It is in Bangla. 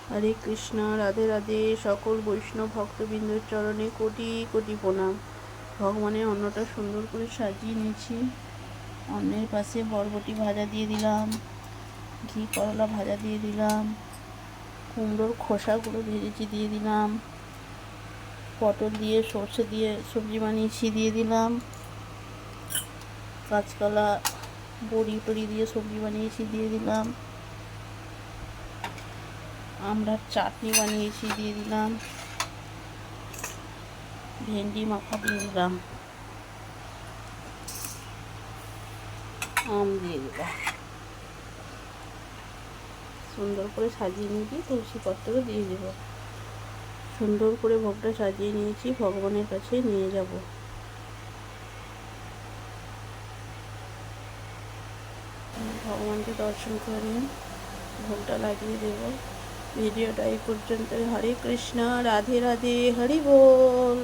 হরে কৃষ্ণ। রাধে রাধে। সকল বৈষ্ণব ভক্তবৃন্দের চরণে কোটি কোটি প্রণাম। ভগবানের অন্নটা সুন্দর করে সাজিয়ে নিয়েছি। অন্নের পাশে বরবটি ভাজা দিয়ে দিলাম, ঘি করলা ভাজা দিয়ে দিলাম, কুমড়োর খোসাগুলো ভেজেছি দিয়ে দিলাম, পটল দিয়ে সর্ষে দিয়ে সবজি বানিয়েছি দিয়ে দিলাম, কাঁচকলা বড়ি টড়ি দিয়ে সবজি বানিয়েছি দিয়ে দিলাম, আমরা চাটনি বানিয়েছি দিয়ে দিলাম, ভেন্ডি মাখা দিয়ে দিলাম, আম দিয়ে দিলাম। সুন্দর করে সাজিয়ে নিয়েছি, তুলসী পত্র দিয়ে দেব। সুন্দর করে ভোগটা সাজিয়ে নিয়েছি, ভগবানের কাছে নিয়ে যাব। ভগবানকে দর্শন করে ভোগটা লাগিয়ে দেব। ভিডিওটা এই পর্যন্ত। হরে কৃষ্ণ। রাধে রাধে। হরি বল।